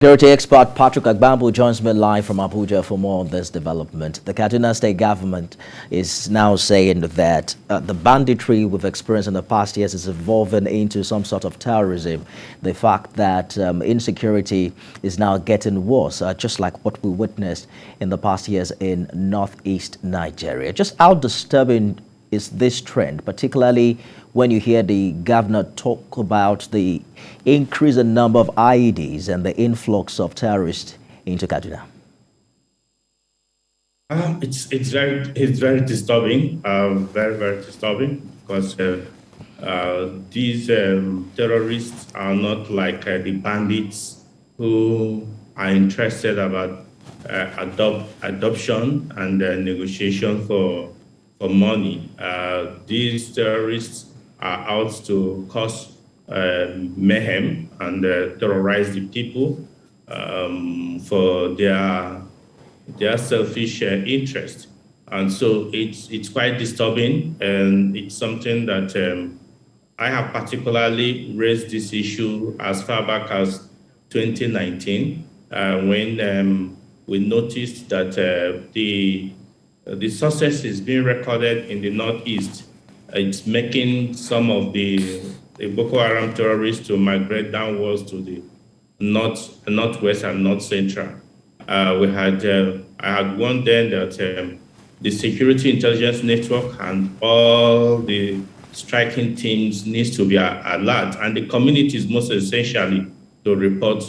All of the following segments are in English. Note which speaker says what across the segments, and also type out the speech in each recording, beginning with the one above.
Speaker 1: Security expert Patrick Agbambu joins me live from Abuja for more on this development. The Kaduna state government is now saying that the banditry we've experienced in the past years is evolving into some sort of terrorism. The fact that insecurity is now getting worse, just like what we witnessed in the past years in northeast Nigeria. Just how disturbing is this trend, particularly when you hear the governor talk about the increase in number of IEDs and the influx of terrorists into Kaduna?
Speaker 2: It's very disturbing, very disturbing, because these terrorists are not like the bandits who are interested about adoption and negotiation for money. These terrorists are out to cause mayhem and terrorize the people for their selfish interest. And so it's quite disturbing, and it's something that I have particularly raised this issue as far back as 2019, when we noticed that the success is being recorded in the Northeast. It's making some of the Boko Haram terrorists to migrate downwards to the northwest and north central. I had warned then that the security intelligence network and all the striking teams needs to be alert, and the communities most essentially to report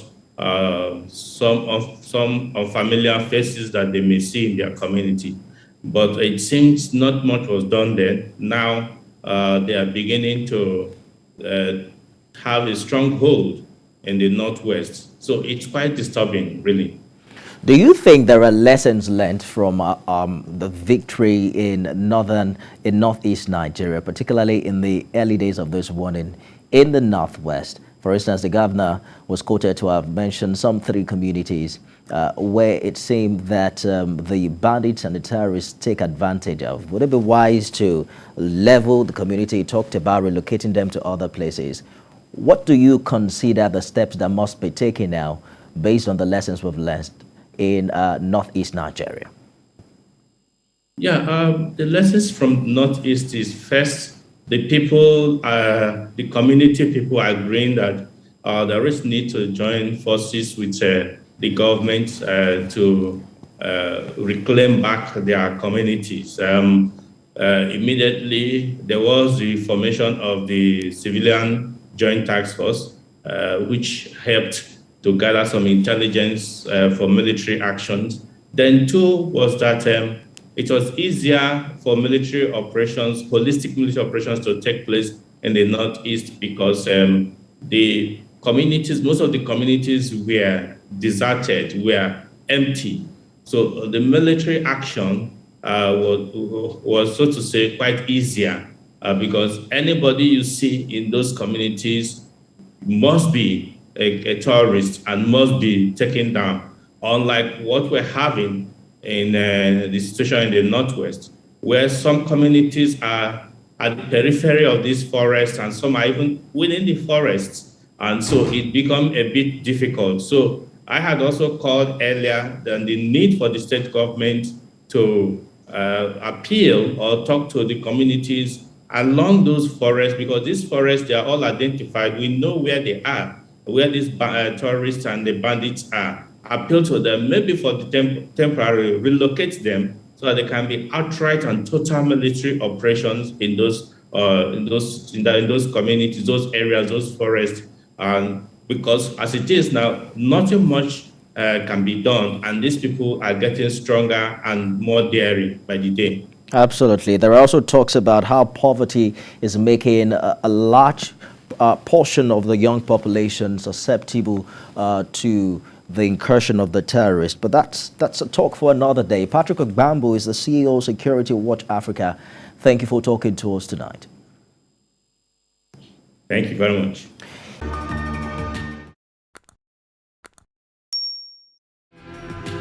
Speaker 2: some unfamiliar faces that they may see in their community. But it seems not much was done then. Now they are beginning to have a strong hold in the Northwest. So it's quite disturbing, really.
Speaker 1: Do you think there are lessons learned from the victory in northeast Nigeria, particularly in the early days of this warning in the Northwest? For instance, the governor was quoted to have mentioned some 3 communities where it seemed that the bandits and the terrorists take advantage of. Would it be wise to level the community? He talked about relocating them to other places. What do you consider the steps that must be taken now based on the lessons we've learned in northeast Nigeria?
Speaker 2: Yeah, the lessons from Northeast is first, the people, the community people are agreeing that there is need to join forces with the government to reclaim back their communities. Immediately, there was the formation of the Civilian Joint Task Force, which helped to gather some intelligence for military actions. Then 2 was that it was easier for military operations, holistic military operations, to take place in the Northeast because the communities, most of the communities were deserted, were empty. So the military action was, so to say, quite easier because anybody you see in those communities must be a terrorist and must be taken down, unlike what we're having in the situation in the Northwest, where some communities are at the periphery of these forests and some are even within the forests. And so it becomes a bit difficult. So I had also called earlier the need for the state government to appeal or talk to the communities along those forests, because these forests, they are all identified. We know where they are, where these terrorists and the bandits are. Appeal to them, maybe for the temporary, relocate them so that they can be outright and total military operations in those communities, those areas, those forests. And because as it is now, nothing much can be done, and these people are getting stronger and more daring by the day.
Speaker 1: Absolutely. There are also talks about how poverty is making a large portion of the young population susceptible to the incursion of the terrorists. But that's a talk for another day. Patrick Agbambu is the CEO of Security Watch Africa. Thank you for talking to us tonight.
Speaker 2: Thank you very much.